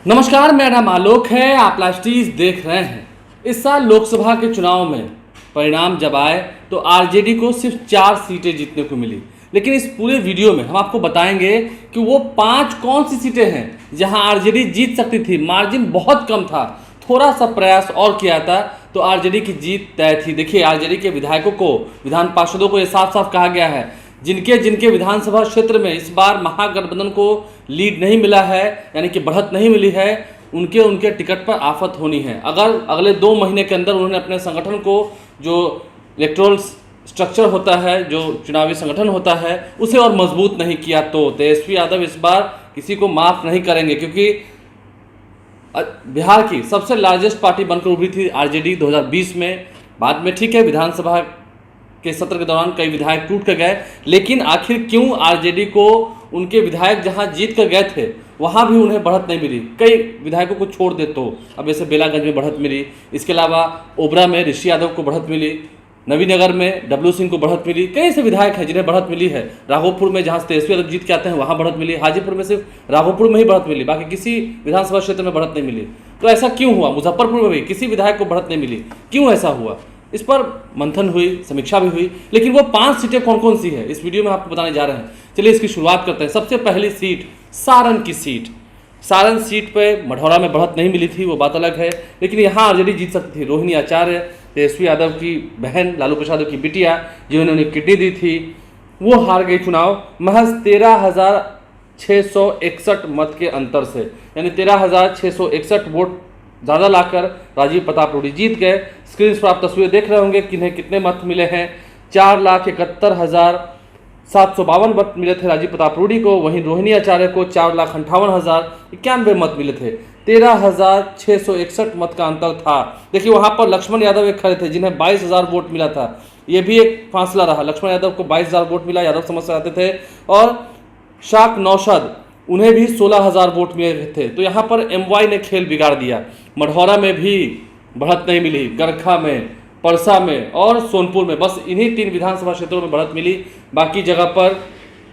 नमस्कार, मेरा नाम आलोक है। आप लास्टीज देख रहे हैं। इस साल लोकसभा के चुनाव में परिणाम जब आए तो आरजेडी को सिर्फ 4 सीटें जीतने को मिली। लेकिन इस पूरे वीडियो में हम आपको बताएंगे कि वो 5 कौन सी सीटें हैं जहां आरजेडी जीत सकती थी। मार्जिन बहुत कम था, थोड़ा सा प्रयास और किया था तो आरजेडी की जीत तय थी। देखिए, आरजेडी के विधायकों को, विधान पार्षदों को ये साफ साफ कहा गया है, जिनके जिनके विधानसभा क्षेत्र में इस बार महागठबंधन को लीड नहीं मिला है, यानी कि बढ़त नहीं मिली है, उनके उनके टिकट पर आफत होनी है। अगर अगले 2 महीने के अंदर उन्होंने अपने संगठन को, जो इलेक्टोरल स्ट्रक्चर होता है, जो चुनावी संगठन होता है, उसे और मजबूत नहीं किया तो तेजस्वी यादव इस बार किसी को माफ़ नहीं करेंगे। क्योंकि बिहार की सबसे लार्जेस्ट पार्टी बनकर उभरी थी आरजेडी 2020 में। बाद में ठीक है, विधानसभा के सत्र के दौरान कई विधायक टूट कर गए, लेकिन आखिर क्यों आरजेडी को उनके विधायक जहां जीत कर गए थे वहां भी उन्हें बढ़त नहीं मिली। कई विधायकों को छोड़ दे तो अब जैसे बेलागंज में बढ़त मिली, इसके अलावा ओबरा में ऋषि यादव को बढ़त मिली, नवीनगर में डब्लू सिंह को बढ़त मिली। कई ऐसे विधायक हैं जिन्हें बढ़त मिली है। राघोपुर में जहाँ तेजस्वी यादव जीत के आते हैं वहाँ बढ़त मिली। हाजीपुर में सिर्फ राघोपुर में ही बढ़त मिली, बाकी किसी विधानसभा क्षेत्र में बढ़त नहीं मिली। तो ऐसा क्यों हुआ? मुजफ्फरपुर में भी किसी विधायक को बढ़त नहीं मिली, क्यों ऐसा हुआ? इस पर मंथन हुई, समीक्षा भी हुई, लेकिन वो 5 सीटें कौन कौन सी है इस वीडियो में आपको बताने जा रहे हैं। चलिए इसकी शुरुआत करते हैं। सबसे पहली सीट सारण की सीट। सारण सीट पे मढ़ौरा में बढ़त नहीं मिली थी, वो बात अलग है, लेकिन यहाँ आरजेडी जीत सकती थी। रोहिणी आचार्य, तेजस्वी यादव की बहन, लालू प्रसाद की बिटिया, जिन्होंने उन्हें किडनी दी थी, वो हार गई चुनाव महज 13,661 मत के अंतर से। यानी 13,661 वोट ज़्यादा लाकर राजीव प्रताप रूडी जीत गए। स्क्रीन पर आप तस्वीरें देख रहे होंगे कि इन्हें कितने मत मिले हैं। 4,71,752 मत मिले थे राजीव प्रताप रूडी को। वहीं रोहिणी आचार्य को 4,58,091 मत मिले थे। 13,661 मत का अंतर था। देखिए, वहां पर लक्ष्मण यादव एक खड़े थे जिन्हें 22,000 वोट मिला था। यह भी एक फासला रहा। लक्ष्मण यादव को 22,000 वोट मिला, यादव समझ से आते थे। और शाक नौशद, उन्हें भी 16,000 वोट मिले थे। तो यहाँ पर एमवाई ने खेल बिगाड़ दिया। मढ़ौरा में भी बढ़त नहीं मिली, गरखा में, परसा में और सोनपुर में, बस इन्हीं 3 विधानसभा क्षेत्रों में बढ़त मिली। बाकी जगह पर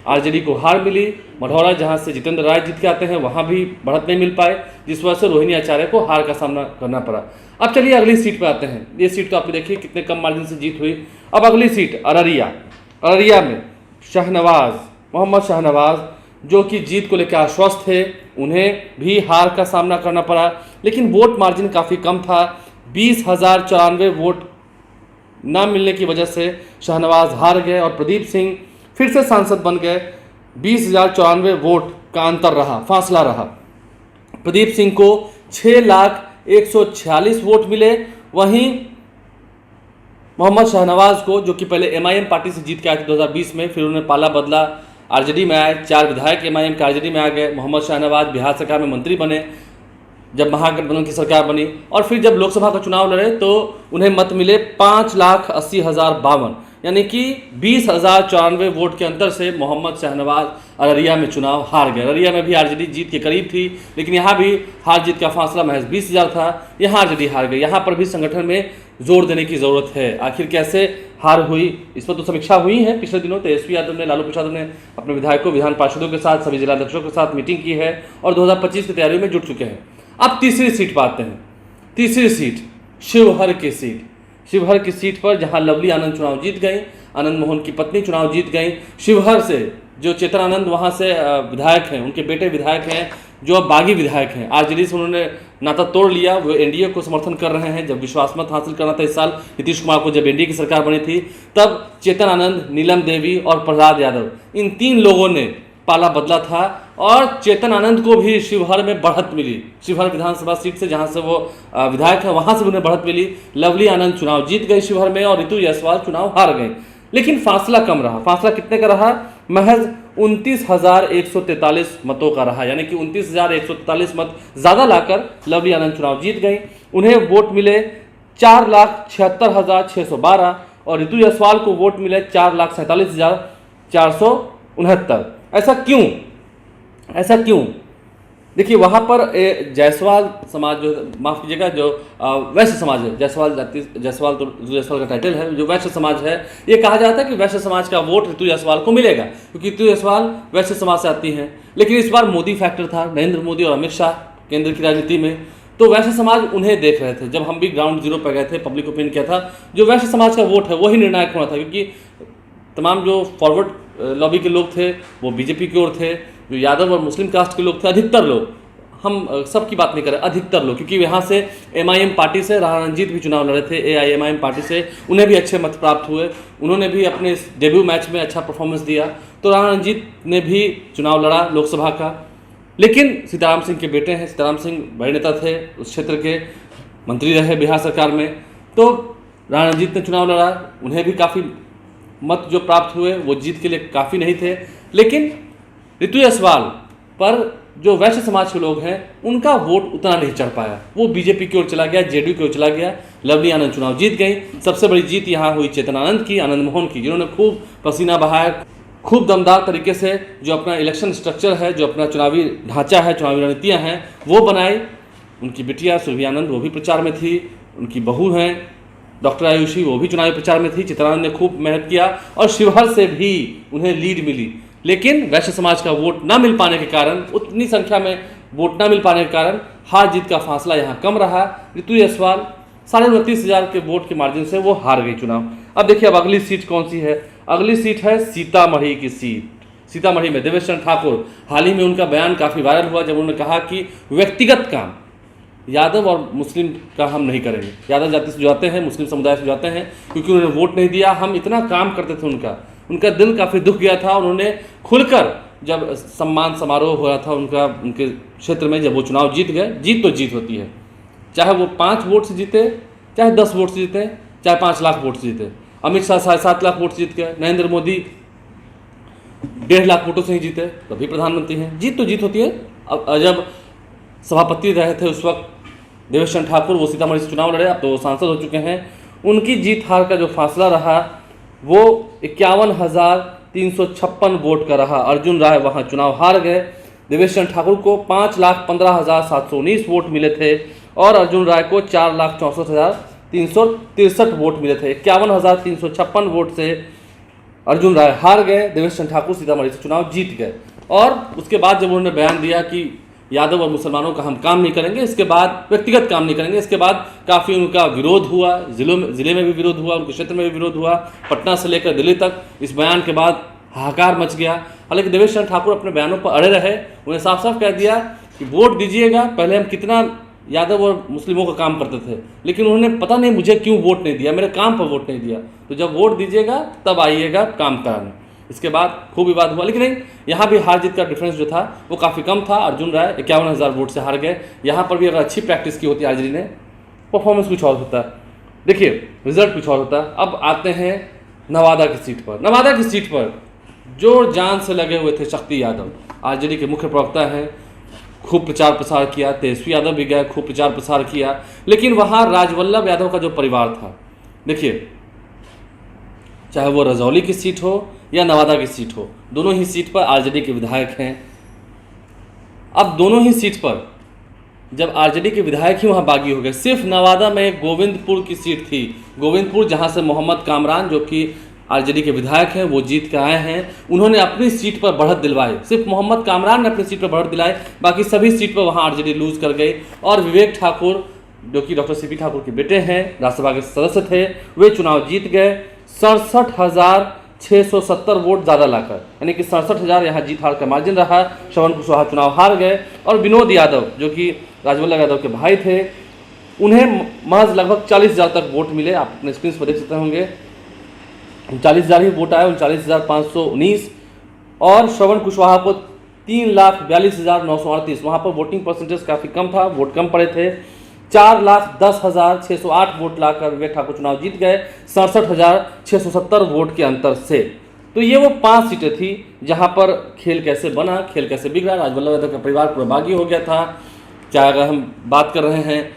आरजेडी को हार मिली। मढ़ौरा जहाँ से जितेंद्र राय जीत के आते हैं वहाँ भी बढ़त नहीं मिल पाए, जिस वजह से रोहिणी आचार्य को हार का सामना करना पड़ा। अब चलिए अगली सीट पर आते हैं। ये सीट तो आपको देखिए कितने कम मार्जिन से जीत हुई। अब अगली सीट अररिया। अररिया में शाहनवाज, मोहम्मद शाहनवाज, जो कि जीत को लेकर आश्वस्त थे, उन्हें भी हार का सामना करना पड़ा। लेकिन वोट मार्जिन काफ़ी कम था। 20,094 वोट न मिलने की वजह से शाहनवाज हार गए और प्रदीप सिंह फिर से सांसद बन गए। 20,094 वोट का अंतर रहा, फासला रहा। प्रदीप सिंह को 6,146 वोट मिले। वहीं मोहम्मद शाहनवाज को, जो कि पहले एमआईएम पार्टी से जीत के आए थे 2020 में, फिर उन्होंने पाला बदला, आरजेडी में आए। 4 विधायक एमआईएम के आरजेडी में आ गए। मोहम्मद शाहनवाज बिहार सरकार में मंत्री बने जब महागठबंधन की सरकार बनी, और फिर जब लोकसभा का चुनाव लड़े तो उन्हें मत मिले 5,80,052, यानी कि 20,094 वोट के अंतर से मोहम्मद शाहनवाज अररिया में चुनाव हार गए। अररिया में भी आरजेडी जीत के करीब थी, लेकिन यहाँ भी हार जीत का फासला महज 20,000 था। यहाँ आरजेडी हार गई। यहाँ पर भी संगठन में जोर देने की ज़रूरत है। आखिर कैसे हार हुई, इस पर तो समीक्षा हुई है पिछले दिनों। तेजस्वी यादव ने, लालू प्रसाद ने अपने विधायकों, विधान पार्षदों के साथ, सभी जिलाध्यक्षों के साथ मीटिंग की है और 2025 की तैयारियों में जुट चुके हैं। अब तीसरी सीट पर आते हैं। तीसरी सीट शिवहर की सीट। शिवहर की सीट पर जहां लवली आनंद चुनाव जीत गई, आनंद मोहन की पत्नी चुनाव जीत गई। शिवहर से जो चेतन आनंद वहां से विधायक हैं, उनके बेटे विधायक हैं, जो अब बागी विधायक हैं। आरजेडी से उन्होंने नाता तोड़ लिया, वो एनडीए को समर्थन कर रहे हैं। जब विश्वास मत हासिल करना था इस साल नीतीश कुमार को, जब एनडीए की सरकार बनी थी, तब चेतन आनंद, नीलम देवी और प्रहलाद यादव, इन 3 लोगों ने पाला बदला था और चेतन आनंद को भी शिवहर में बढ़त मिली। शिवहर विधानसभा सीट से, जहां से वो विधायक है, वहां से उन्हें बढ़त मिली। लवली आनंद चुनाव जीत गई शिवहर में और ऋतु जायसवाल चुनाव हार गए। लेकिन फासला कम रहा। फासला कितने का रहा? महज 29,143 मतों का रहा। यानी कि 29,143 मत ज़्यादा लाकर लवली आनंद चुनाव जीत गई। उन्हें वोट मिले 4,76,612 और ऋतु जायसवाल को वोट मिले 4,47,469। ऐसा क्यों? ऐसा क्यों? देखिए, वहाँ पर जायसवाल समाज, जो माफ़ कीजिएगा, जो वैश्य समाज है, जायसवाल जाति, जायसवाल तो जायसवाल का टाइटल है, जो वैश्य समाज है, ये कहा जाता है कि वैश्य समाज का वोट ऋतु जायसवाल को मिलेगा, क्योंकि ऋतु जायसवाल वैश्य समाज से आती हैं। लेकिन इस बार मोदी फैक्टर था। नरेंद्र मोदी और अमित शाह केंद्र की राजनीति में। तो वैश्य समाज उन्हें देख रहे थे। जब हम भी ग्राउंड जीरो पर गए थे, पब्लिक ओपिनियन क्या था, जो वैश्य समाज का वोट है वही निर्णायक होना था, क्योंकि तमाम जो फॉरवर्ड लॉबी के लोग थे वो बीजेपी की ओर थे। जो यादव और मुस्लिम कास्ट के लोग थे, अधिकतर लोग, हम सबकी बात नहीं करें, अधिकतर लोग, क्योंकि यहाँ से एमआईएम पार्टी से राणा रणजीत भी चुनाव लड़े थे, एआईएमआईएम पार्टी से, उन्हें भी अच्छे मत प्राप्त हुए, उन्होंने भी अपने डेब्यू मैच में अच्छा परफॉर्मेंस दिया। तो राणा रणजीत ने भी चुनाव लड़ा लोकसभा का। लेकिन सीताराम सिंह के बेटे हैं, सीताराम सिंह बड़े नेता थे, उस क्षेत्र के मंत्री रहे बिहार सरकार में। तो राणा रणजीत ने चुनाव लड़ा, उन्हें भी काफ़ी मत जो प्राप्त हुए वो जीत के लिए काफ़ी नहीं थे। लेकिन ऋतु जायसवाल पर जो वैश्य समाज के लोग हैं उनका वोट उतना नहीं चढ़ पाया, वो बीजेपी की ओर चला गया, जेडीयू की ओर चला गया। लवली आनंद चुनाव जीत गई। सबसे बड़ी जीत यहाँ हुई चेतन आनंद की, आनंद मोहन की, जिन्होंने खूब पसीना बहाया, खूब दमदार तरीके से जो अपना इलेक्शन स्ट्रक्चर है, जो अपना चुनावी ढांचा है, चुनावी रणनीतियाँ हैं वो बनाई। उनकी बिटिया सुरभि आनंद वो भी प्रचार में थी, उनकी बहू हैं डॉक्टर आयुषी वो भी चुनावी प्रचार में थी। चित्रानंद ने खूब मेहनत किया और शिवहर से भी उन्हें लीड मिली। लेकिन वैश्य समाज का वोट ना मिल पाने के कारण, उतनी संख्या में वोट ना मिल पाने के कारण हार जीत का फासला यहाँ कम रहा। ऋतु जायसवाल 29,500 के वोट के मार्जिन से वो हार गई चुनाव। अब देखिए अब अगली सीट कौन सी है। अगली सीट है सीतामढ़ी की सीट। सीतामढ़ी में देवेश चंद्र ठाकुर, हाल ही में उनका बयान काफ़ी वायरल हुआ जब उन्होंने कहा कि व्यक्तिगत काम यादव और मुस्लिम का हम नहीं करेंगे। यादव जाति से जाते हैं, मुस्लिम समुदाय से जाते हैं, क्योंकि उन्होंने वोट नहीं दिया। हम इतना काम करते थे उनका दिल काफ़ी दुख गया था। उन्होंने खुलकर जब सम्मान समारोह हो रहा था उनके क्षेत्र में, जब वो चुनाव जीत गए, जीत तो जीत होती है, चाहे वो 5 वोट से जीते, चाहे 10 वोट से जीते, चाहे 5 लाख वोट से जीते। अमित शाह 7.5 लाख वोट से जीत गए, नरेंद्र मोदी 1.5 लाख वोटों से ही जीते, तभी प्रधानमंत्री हैं। जीत तो जीत होती है। अब जब सभापति रहे थे उस वक्त देवेश चंद्र ठाकुर, वो सीतामढ़ी से चुनाव लड़े, अब तो सांसद हो चुके हैं। उनकी जीत हार का जो फासला रहा वो 51,356 वोट का रहा। अर्जुन राय वहाँ चुनाव हार गए। देवेश चंद्र ठाकुर को 5,15,719 वोट मिले थे और अर्जुन राय को 4,64,363 वोट मिले थे। 51,356 वोट से अर्जुन राय हार गए, देवेश चंद्र ठाकुर सीतामढ़ी से चुनाव जीत गए। और उसके बाद जब उन्होंने बयान दिया कि यादव और मुसलमानों का हम काम नहीं करेंगे, इसके बाद व्यक्तिगत काम नहीं करेंगे, इसके बाद काफ़ी उनका विरोध हुआ, ज़िले में भी विरोध हुआ, उनके क्षेत्र में भी विरोध हुआ, पटना से लेकर दिल्ली तक। इस बयान के बाद हाहाकार मच गया। हालांकि देवेश चंद्र ठाकुर अपने बयानों पर अड़े रहे। उन्हें साफ साफ कह दिया कि वोट दीजिएगा, पहले हम कितना यादव और मुस्लिमों का काम करते थे, लेकिन उन्होंने पता नहीं मुझे क्यों वोट नहीं दिया, मेरे काम पर वोट नहीं दिया, तो जब वोट दीजिएगा तब आइएगा काम कराने। इसके बाद खूब विवाद हुआ, लेकिन नहीं, यहाँ भी हार जीत का डिफरेंस जो था वो काफ़ी कम था। अर्जुन राय 51,000 वोट से हार गए। यहाँ पर भी अगर अच्छी प्रैक्टिस की होती आरजेडी ने, परफॉर्मेंस कुछ और होता। देखिए रिजल्ट कुछ और होता। अब आते हैं नवादा की सीट पर। नवादा की सीट पर जोर जान से लगे हुए थे शक्ति यादव, आरजेडी के मुख्य प्रवक्ता हैं, खूब प्रचार प्रसार किया। तेजस्वी यादव भी गए, खूब प्रचार प्रसार किया। लेकिन वहाँ राजवल्लभ यादव का जो परिवार था, देखिए चाहे वो रजौली की सीट हो या नवादा की सीट हो, दोनों ही सीट पर आरजेडी के विधायक हैं। अब दोनों ही सीट पर जब आरजेडी के विधायक ही वहाँ बागी हो गए, सिर्फ नवादा में गोविंदपुर की सीट थी, गोविंदपुर, जहाँ से मोहम्मद कामरान जो कि आरजेडी के विधायक हैं वो जीत के आए हैं, उन्होंने अपनी सीट पर बढ़त दिलवाई। सिर्फ मोहम्मद कामरान ने अपनी सीट पर बढ़त दिलाई, बाकी सभी सीट पर वहाँ आरजेडी लूज कर गई। और विवेक ठाकुर जो कि डॉक्टर सीपी ठाकुर के बेटे हैं, राज्यसभा के सदस्य थे, वे चुनाव जीत गए 67,670 वोट ज़्यादा लाकर, यानी कि 67,000 यहाँ जीत हार का मार्जिन रहा। श्रवण कुशवाहा चुनाव हार गए। और विनोद यादव जो कि राजवल्लभ यादव के भाई थे, उन्हें महज लगभग 40,000 तक वोट मिले। आप अपने स्क्रीन पर देख सकते होंगे 39,000 ही वोट आए, 39,519। और श्रवण कुशवाहा को 3,42,938, वहाँ पर वोटिंग परसेंटेज काफ़ी कम था, वोट कम पड़े थे। 4,10,608 वोट लाकर विवेक ठाकुर चुनाव जीत गए 67,670 वोट के अंतर से। तो ये वो 5 सीटें थी जहाँ पर खेल कैसे बना, खेल कैसे बिगड़ा। राजवल्लभ यादव का परिवार पूरा बागी हो गया था। चाहे अगर हम बात कर रहे हैं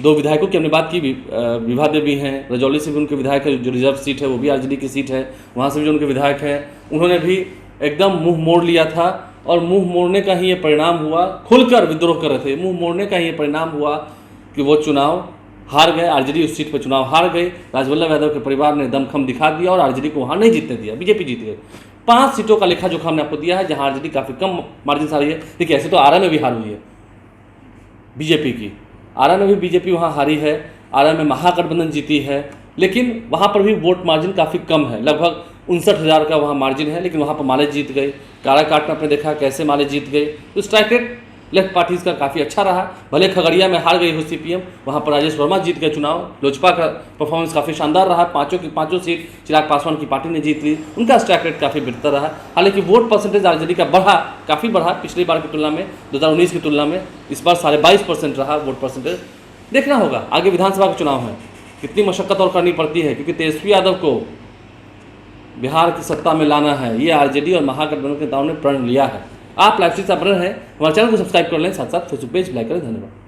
2 विधायकों की, हमने बात की, विभा देवी हैं, रजौली से भी उनके विधायक है, जो रिजर्व सीट है वो भी आरजेडी की सीट है, वहाँ से भी जो उनके विधायक हैं, उन्होंने भी एकदम मुंह मोड़ लिया था। और मुंह मोड़ने का ही ये परिणाम हुआ, खुलकर विद्रोह कर रहे थे, मुंह मोड़ने का ही ये परिणाम हुआ कि वो चुनाव हार गए। आरजेडी उस सीट पर चुनाव हार गई। राजवल्लभ यादव के परिवार ने दमखम दिखा दिया और आरजेडी को वहाँ नहीं जीतने दिया, बीजेपी जीत गई। 5 सीटों का लेखा जोखा हमने आपको दिया है जहाँ आरजेडी काफ़ी कम मार्जिन से हारी है। देखिए ऐसे तो आरा में भी हार हुई है, बीजेपी की। आरा में भी बीजेपी वहाँ हारी है, आरा में महागठबंधन जीती है, लेकिन वहाँ पर भी वोट मार्जिन काफ़ी कम है, लगभग 59,000 का वहाँ मार्जिन है, लेकिन वहाँ पर माले जीत गए। काराकाट में आपने देखा कैसे माले जीत गए। तो स्ट्राइक रेट लेफ्ट पार्टीज का काफ़ी अच्छा रहा। भले खगड़िया में हार गई हो सीपीएम, वहाँ पर राजेश वर्मा जीत गए चुनाव। लोजपा का परफॉर्मेंस काफ़ी शानदार रहा, पाँचों की पाँचों सीट चिराग पासवान की पार्टी ने जीत ली, उनका स्ट्राइक रेट काफ़ी बेहतर रहा। हालांकि वोट परसेंटेज आरजेडी का काफ़ी बढ़ा पिछली बार की तुलना में, 2019 की तुलना में इस बार 22.5% रहा वोट परसेंटेज। देखना होगा आगे विधानसभा का चुनाव है, कितनी मशक्कत और करनी पड़ती है, क्योंकि तेजस्वी यादव को बिहार की सत्ता में लाना है, ये आरजेडी और महागठबंधन के नेताओं ने प्रण लिया है। आप लाइव से बने हैं, हमारे चैनल को सब्सक्राइब कर लें, साथ साथ फेसबुक पेज लाइक करें। धन्यवाद।